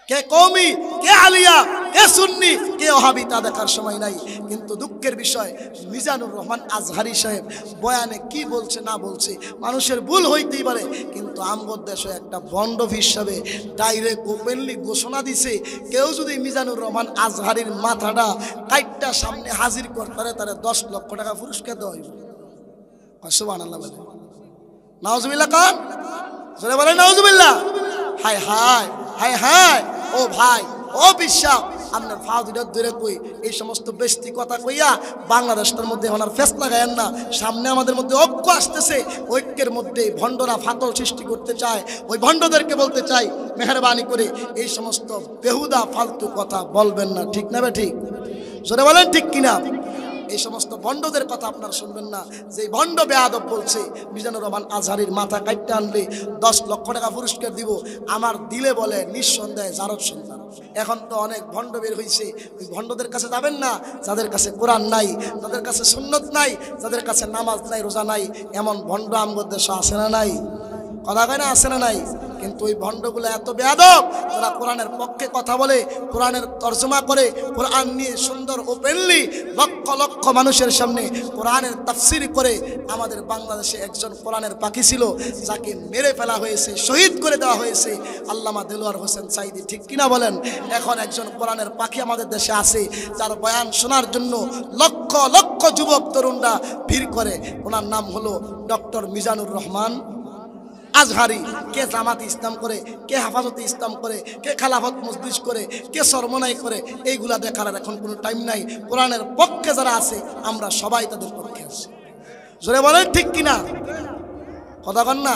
কে কওমি, কে আলিয়া, কে সুন্নি, কে ওহাবি তা দেখার সময় নাই। কিন্তু দুঃখের বিষয় মিজানুর রহমান আজহারি সাহেব বয়ানে কি বলছে না বলছে মানুষের ভুল হইতেই পারে, কিন্তু আমগর দেশে একটা বন্ড হিসাবে ডাইরেক্ট ওপেনলি ঘোষণা দিছে, কেউ যদি মিজানুর রহমান আজহারির মাথাটা কাইটটা সামনে হাজির করতে তারে 10 লক্ষ টাকা পুরস্কার দেওয়া হইব। সুবহানাল্লাহ বলে নাউজুবিল্লাহ কান জোরে বলে নাউজুবিল্লাহ। হায় হায় হায় হায় ও ভাই ও বিশ্বাস আপনার ফাউদিটা দূরে কই এই সমস্ত বেস্তি কথা কইয়া বাংলাদেশের মধ্যে ওনার ফেস লাগায়েন না। সামনে আমাদের মধ্যে ঐক্য আসতেছে, ঐক্যের মধ্যে ভণ্ডরা ফাটল সৃষ্টি করতে চায়। ওই ভণ্ডদেরকে বলতে চাই মেহরবানি করে এই সমস্ত বেহুদা ফালতু কথা বলবেন না, ঠিক না? ঠিক জোরে বলেন ঠিক কিনা? এই সমস্ত ভণ্ডদের কথা আপনারা শুনবেন না। যে ভণ্ড বেয়াদব বলছে মিজানুর রহমান আজহারির মাথা কাটতে আনলে 10 লক্ষ টাকা পুরস্কার দিব, আমার দিলে বলে নিঃসন্দেহে জারদ সন্তান। এখন তো অনেক ভণ্ড বের হয়েছে, ওই ভণ্ডদের কাছে যাবেন না যাদের কাছে কোরআন নাই, যাদের কাছে সুন্নত নাই, যাদের কাছে নামাজ নাই, রোজা নাই। এমন ভণ্ড আমগর দেশে আসে না নাই? কথা কয় না আসে না নাই? কিন্তু ওই ভণ্ডগুলো এত বেয়াদব, তারা কোরআনের পক্ষে কথা বলে, কোরআনের তর্জমা করে, কোরআন নিয়ে সুন্দর ওপেনলি লক্ষ লক্ষ মানুষের সামনে কোরআনের তাফসির করে। আমাদের বাংলাদেশে একজন কোরআনের পাখি ছিল, যাকে মেরে ফেলা হয়েছে, শহীদ করে দেওয়া হয়েছে, আল্লামা দেলোয়ার হোসেন সাইদি, ঠিক কিনা বলেন? এখন একজন কোরআনের পাখি আমাদের দেশে আছে, যার বয়ান শোনার জন্য লক্ষ লক্ষ যুবক তরুণরা ভিড় করে। ওনার নাম হলো ডক্টর মিজানুর রহমান আজহারি। কে জামাত ইসলাম করে, কে হেফাজতে ইসলাম করে, কে খেলাফত মজলিস করে, কে সরমনাই করে, এইগুলা দেখার এখন কোনো টাইম নাই। কোরআনের পক্ষে যারা আছে আমরা সবাই তাদের পক্ষে আছি। জোরে বলেন ঠিক কিনা? কথা কন না?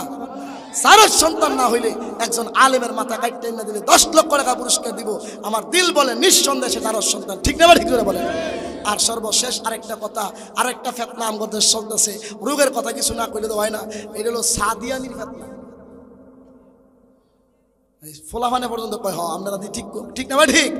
সারস সন্তান না হইলে একজন আলেমের মাথা কাটতে না দিলে 10 লক্ষ টাকা পুরস্কার দিব, আমার দিল বলে নিঃসন্দেহে সে সারস সন্তান, ঠিক না? ঠিক করে বলেন। আর সর্বশেষ আরেকটা কথা, আরেকটা ফেতনা আমাদের চলতেছে, রোগের কথা কিছু না কইলে তো হয় না। এটা হলো সাদিয়ানির ফেতনা। ফোলাফানে পর্যন্ত কয় হ আপনারা ঠিক ঠিক না? ঠিক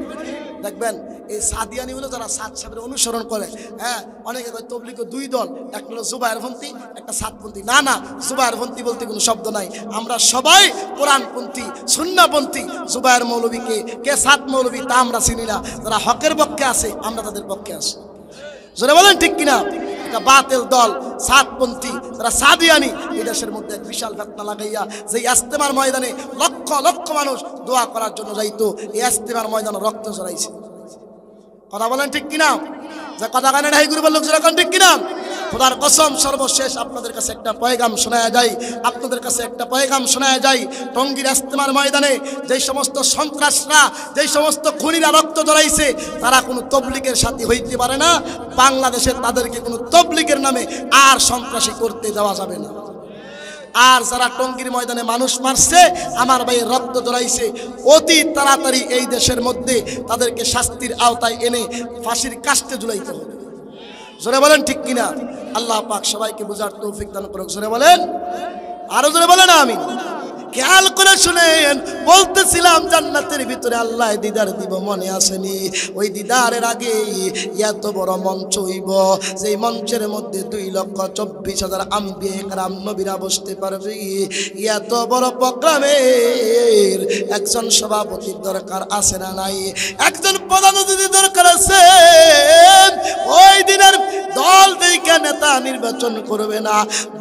দেখবেন এই সাদিয়ানি হলো যারা সাদ সাহেবের অনুসরণ করে। হ্যাঁ, অনেকে কয় তবলিগের 2 দল, একটা হলো জুবায়েরপন্থী, একটা সাদপন্থী। না না, জুবায়েরপন্থী বলতে কোনো শব্দ নাই। আমরা সবাই কোরআনপন্থী, সুন্নাহপন্থী। জুবায়ের মৌলবীকে, কে সাদ মৌলবী তা আমরা চিনি না। যারা হকের পক্ষে আছে আমরা তাদের পক্ষে আছি। জোরে বলেন ঠিক কিনা? একটা বাতিল দল সাদপন্থী, তারা সাদিয়ানি, এই দেশের মধ্যে এক বিশাল ফিতনা লাগাইয়া যে ইজতেমার ময়দানে লক্ষ লক্ষ মানুষ দোয়া করার জন্য যাইতো, এই ইজতেমার ময়দানে রক্ত ঝরাইছে। কথা বলেন ঠিক কিনা? যে কথা কানে নাই গুরু বললো যেরকম, ঠিক কিনা? খোদার কসম সর্বশেষ আপনাদের কাছে একটা পয়গাম শোনায়া যায়, আপনাদের কাছে একটা পয়গাম শোনায়া যায়। টঙ্গীর ইজতেমার ময়দানে যেই সমস্ত সন্ত্রাসরা, যেই সমস্ত খুনিরা রক্ত ঝরাইছে, তারা কোনো তবলিগের সাথী হইতে পারে না। বাংলাদেশে তাদেরকে কোনো তবলিগের নামে আর সন্ত্রাসী করতে দেওয়া যাবে না। আর যারা টঙ্গীর ময়দানে মানুষ মারছে, আমার ভাই রক্ত ঝরাইছে, অতি তাড়াতাড়ি এই দেশের মধ্যে তাদেরকে শাস্তির আওতায় এনে ফাঁসির কাস্টে ঝুলাইতে হবে। জোরে বলেন ঠিক কিনা? আল্লাহ পাক সবাইকে বুঝার তৌফিক দান করুক। জোরে বলেন, আরো জোরে বলেন আমিন। খেয়াল করে শুনেন, বলতেছিলাম জান্নাতের ভিতরে আল্লাহ দিদার দিব, মনে আসেনি? ওই দিদারের আগে এত বড় মঞ্চ হইব, যেই মঞ্চের মধ্যে 2,24,000 আম্বিয়া কেরাম নবীরা বসতে পারবে। এত বড় প্রোগ্রামের একজন সভাপতির দরকার আছে না নাই? একজন প্রধান অতিথির দরকার আছে। ওই দিনের দল দেইকা নেতা নির্বাচন করবে না,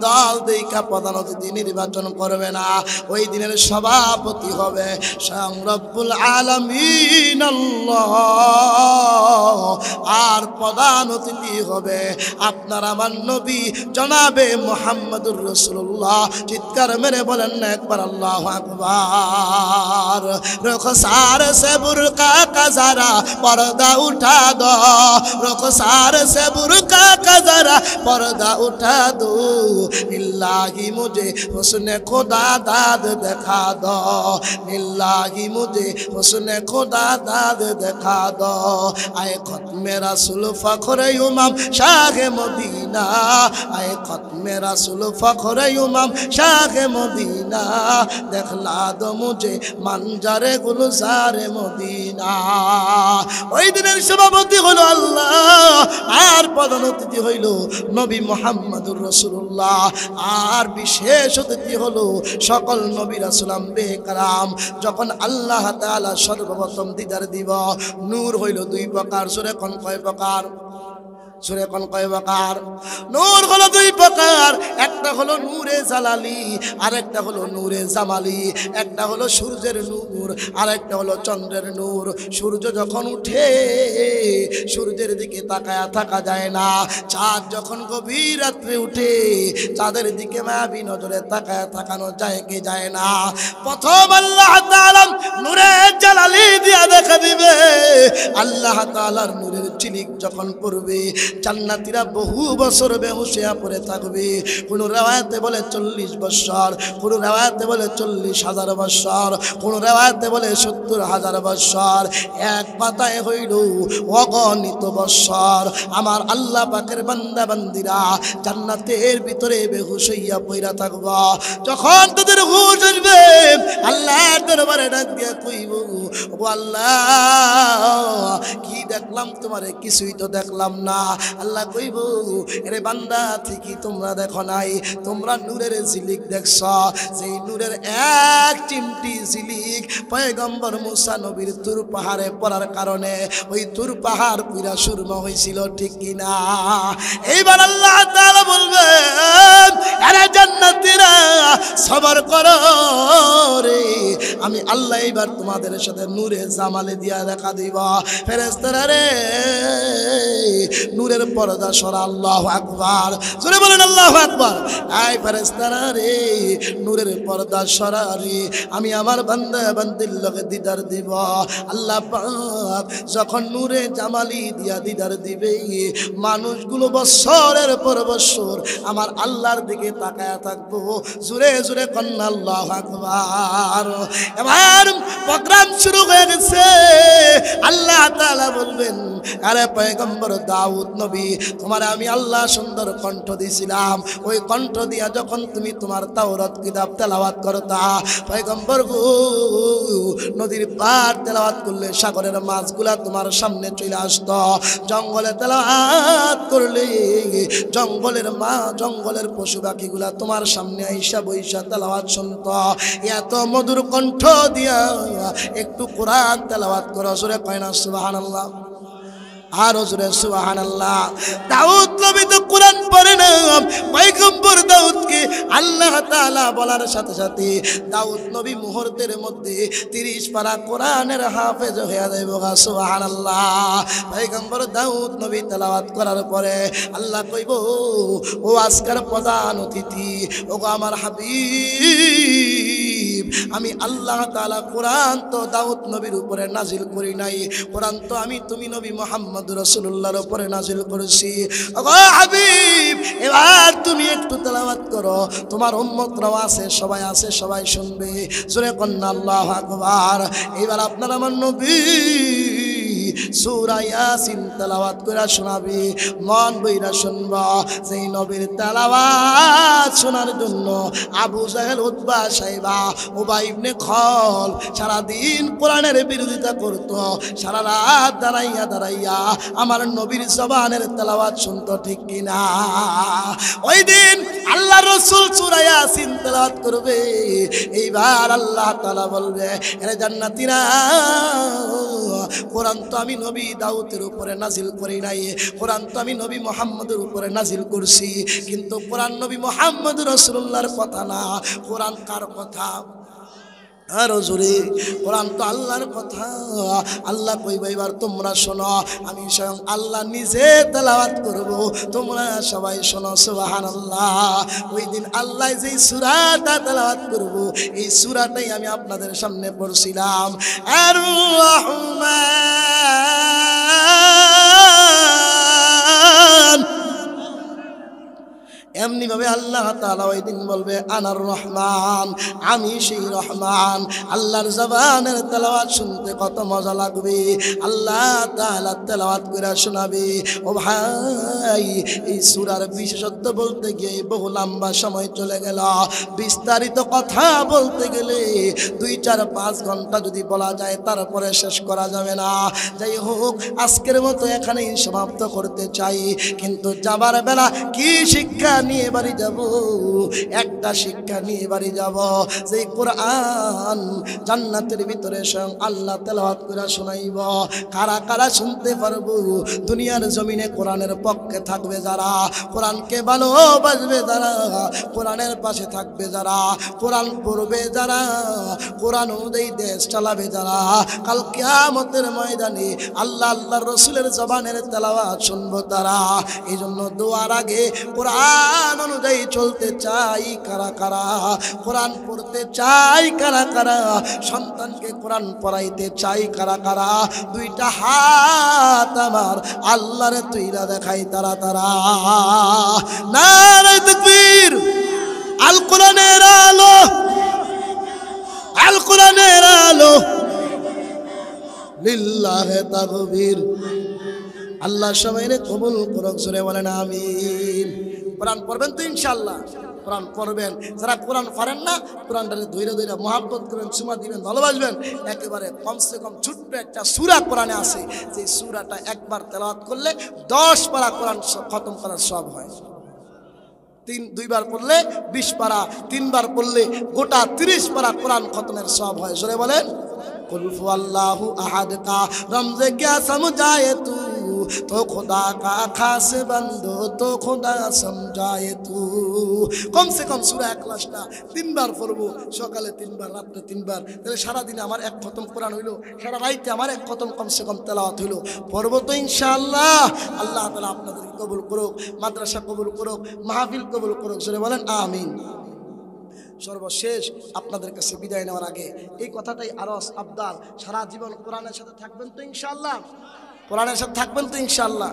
দল দেইকা প্রধান অতিথি নির্বাচন করবে না। ওই দিনের সভাপতি হবে স্বয়ং রব্বুল আলামিন আল্লাহ, আর প্রধান অতিথি হবে আপনার আমার নবী জনাবে মুহাম্মদুর রাসূলুল্লাহ। চিৎকার মেরে বলেন না একবার আল্লাহু আকবার। রুখসার সে বুরকা का जरा पर्दा उठा दो, रुखसार से बुरका का जरा पर्दा उठा दो, इल्लाही मुझे हुस्न खुदा दाद दिखा दो, इल्लाही मुझे हुस्न खुदा दाद दिखा दो। आए खत्मे रसूल फखरे इमाम शाह मदीना, आए खत्मे रसूल फखरे इमाम शाह मदीना। মদিনা, দেখলা দো মুঝে মানজারে গুলজারে মদিনা। ওই দিনের সভাপতি হলো আল্লাহ, আর প্রধান অতিথি হইল নবী মুহাম্মদুর রাসূলুল্লাহ, আর বিশেষ অতিথি হলো সকল নবী রাসূল আম্বিয়া কেরাম। যখন আল্লাহ তাআলা সর্বপ্রথম দিদার দিব, নূর হইল দুই প্রকার। সূরা কোন কয় প্রকার? সূরা কোন কয় প্রকার? নূর হলো দুই প্রকার, একটা হলো নূরে জালালি, আর একটা হলো নূরে জামালি। একটা হলো সূর্যের নূর, আর একটা হলো চন্দ্রের নূর। সূর্য যখন উঠে সূর্যের দিকে তাকায়া থাকা যায় না, চাঁদ যখন গভীর রাত্রে উঠে চাঁদের দিকে মায়াবী নজরে তাকায়া তাকানো যায় কি যায় না। প্রথম আল্লাহ তাআলা নূরে জালালি দিয়া দেখা দিবে। আল্লাহ তাআলার নূরের ঝিলিক যখন পড়বে, জান্নাতীরা বহু বছর বেহুশিয়া পড়ে থাকবে। কোন riwayate বলে 40 বছর, কোন riwayate বলে 40,000 বছর, কোন riwayate বলে 70,000 বছর। এক পাতায় হইল অগণিত বছর। আমার আল্লাহ পাকের বান্দা বান্দিরা জান্নাতের ভিতরে বেহুশ হইয়া পড়া থাকবা। যখন তাদের হুশ আসবে, আল্লাহর দরবারে ডাক দিয়া কইব, ও আল্লাহ কি দেখলাম তোমারে? কিছুই তো দেখলাম না। আল্লাহ কইব, এরে বান্দা ঠিকই তোমরা দেখো নাই, তোমরা নূরের ঝিলিক দেখছ। যেই নূরের এক চিমটি ঝিলিক পয়গম্বর মুসা নবীর তুর পাহাড়ে পড়ার কারণে ওই তুর পাহাড় পুরা সুরমা হয়েছিল, ঠিক কিনা? এইবার আল্লাহ তাআলা বলবেন, এরে জান্নাতীরা সবর করো রে, আমি আল্লাহ এইবার তোমাদের সাথে নূরে জামালে দিয়া দেখা দিব। ফেরেশতারা রে, নূরের পর্দা সরা। আল্লাহু আকবার, জোরে বলেন আল্লাহু আকবার। এই ফেরেশতারা রে, নূরের পর্দা সরা রে, আমি আমার বান্দা বান্দির লগে দিদার দিব। আল্লাহ পাক যখন নূরে জামালি দিয়া দিদার দিবে, মানুষগুলো বছরের পর বছর আমার আল্লাহর দিকে তাকায়া থাকবো। জোরে জোরে কন্যা আল্লাহু আকবার। এবার প্রোগ্রাম শুরু হয়ে গেছে। আল্লাহ তাআলা বলবেন, আরে পয়গম্বর দাউদ নবী, তোমার আমি আল্লাহ সুন্দর কণ্ঠ দিয়েছিলাম। ওই কণ্ঠ দিয়া যখন তুমি তোমার তাওরাত কিতাব তেলাওয়াত করতা, পয়গম্বর গো, নদীর পার তেলাওয়াত করলে সাগরের মাছগুলা তোমার সামনে চলে আসতো। জঙ্গলে তেলাওয়াত করলে জঙ্গলের পশু পাখিগুলা তোমার সামনে আইসা বইসা তেলাওয়াত শুনতো। এত মধুর কণ্ঠ দিয়া একটু কোরআন তেলাওয়াত করো। জোরে কয় না সুবহানাল্লাহ? আরো জোরে সুবহানাল্লাহ। দাউদ নবী তো কোরআন পড়ে না, পয়গম্বর দাউদকে আল্লাহ তাআলা বলার সাথে সাথে দাউদ নবী মুহূর্তের মধ্যে 30 পারা কোরআনের হাফেজ হয়ে যাবে। সুবহানাল্লাহ। পয়গম্বর দাউদ নবী তেলাওয়াত করার পরে আল্লাহ কইব, ও আজকের প্রধান অতিথি, ও আমার হাবিব, আমি আল্লাহ তাআলা কোরআন তো দাউদ নবীর উপরে নাজিল করি নাই, কোরআন তো আমি তুমি নবী মুহাম্মদ রাসূলুল্লাহর উপরে নাজিল করেছি। ও হাবিব, এবার তুমি একটু তেলাওয়াত করো, তোমার উম্মতরাও আছে, সবাই আছে, সবাই শুনবে। জোরে কন্না আল্লাহু আকবার। এবার আপনার আমার নবী সূরা ইয়াসিন তেলাওয়াত করে শোনাবে, মন বইরা শুনবা। সেই নবীর তেলাওয়াত শোনার জন্য আবু জাহেল, উতবা, সাইবা, উবাই ইবনে খল সারা দিন কোরআনের বিরোধিতা করত। সারা রাত দাঁড়াইয়া দাঁড়াইয়া আমার নবীর জবানের তেলাওয়াত শুনতো, ঠিক কিনা? ওই দিন আল্লাহ রাসূল সূরা ইয়াসিন তেলাওয়াত করবে। এইবার আল্লাহ তাআলা বলবে, এরে জান্নাতীরা, কোরআন তো আমি নবী দাউদের উপরে নাজিল করি নাই, কোরআন তো আমি নবী মুহাম্মদের উপরে নাজিল করছি। কিন্তু কোরআন নবী মুহাম্মদ রাসূলুল্লাহর কথা না, কোরআন কার কথা? আরো জোরে, কোরআন তো আল্লাহর কথা। আল্লাহ কইবে, এবার তোমরা শোনো, আমি স্বয়ং আল্লাহ নিজে তেলাওয়াত করব, তোমরা সবাই শোনো। সুবহানাল্লাহ। ওই দিন আল্লাহ যেই সূরাটা তেলাওয়াত করব, এই সূরাটাই আমি আপনাদের সামনে পড়ছিলাম। আর রহমান, এমনি ভাবে আল্লাহ তাআলা ওই দিন বলবে আনার রহমান, আমি সেই রহমান। আল্লাহর জবানের তেলাওয়াত শুনতে কত মজা লাগবে, আল্লাহ তাআলা তেলাওয়াত করে শোনাবে। ও ভাই, এই সূরার বিশেষত্ব বলতে গিয়ে বহু লম্বা সময় চলে গেল। বিস্তারিত কথা বলতে গেলে 2, 4, 5 ঘন্টা যদি বলা যায় তারপরে শেষ করা যাবে না। যাই হোক, আজকের মতো এখানেই সমাপ্ত করতে চাই। কিন্তু যাবার বেলা কি শিক্ষা নিয়ে বাড়ি যাব? একটা শিক্ষা নিয়ে বাড়ি যাব, যে কোরআন জান্নাতের ভিতরে স্বয়ং আল্লাহ তেলাওয়াত করে শোনাইব। কারা কারা শুনতে পারবো? দুনিয়ার জমিনে কোরআনের পক্ষে থাকবে যারা, কোরআনকে ভালোবাসবে যারা, কোরআনের পাশে থাকবে যারা, কোরআন পড়বে যারা, কোরআন অনুযায়ী দেশ চালাবে যারা, কাল কিয়ামতের ময়দানে আল্লাহ আল্লাহর রাসূলের জবানের তেলাওয়াত শুনবো তারা। এই জন্য দোয়ার আগে কোরআন অনুযায়ী চলতে চাই কারা কারা, কোরআন পড়তে চাই কারা কারা, সন্তানকে কোরআন পড়াইতে চাই কারা কারা, 2টা হাত আমার আল্লাহরে তুইলা দেখাই তারা তারা। নারে তাকবীর! আল কোরআনের আলো, আল কোরআনের আলো, লিল্লাহি তাকবীর। আল্লাহ সবাইরে কবুল করুক, জোরে বলেন আমিন। কোরআন পড়বেন তো ইনশাআল্লাহ? কোরআন পড়বেন। যারা কোরআন পারেন না, কোরআনটাকে ধৈর্য ধৈর্য মহাব্বত করেন, চুমা দিবেন, ভালোবাসবেন। একেবারে কমসে কম ছোট্ট একটা সূরা কোরআনে আছে, যে সূরাটা একবার তেলাওয়াত করলে 10 পারা কোরআন খতম করার সওয়াব হয়। 2 বার পড়লে 20 পারা, 3 বার পড়লে গোটা 30 পারা কোরআন খতমের সওয়াব হয়। জোরে বলেন কুল হুয়াল্লাহু আহাদ का रमज़ क्या समझाए तू, तो खुदा का खास बंदो तो खुदा समझाए तू। कम से कम सूरा इखलासটা 3 বার পড়বো, সকালে 3 বার, রাতে 3 বার। তাহলে সারা দিনে আমার 1 খতম কোরআন হইলো, সারা রাতে আমার 1 খতম কমসে কম তেলাওয়াত হইলো। পড়বো তো ইনশাআল্লাহ। আল্লাহ তাআলা আপনাদেরকে কবুল করুক, মাদ্রাসা কবুল করুক, মাহফিল কবুল করুক। জোরে বলেন আমিন। সর্বশেষ আপনাদের কাছে বিদায় নেওয়ার আগে এই কথাটাই আরজ আবদাল, সারা জীবন কোরআনের সাথে থাকবেন তো ইনশাআল্লাহ? কোরআনের সাথে থাকবেন তো ইনশাআল্লাহ?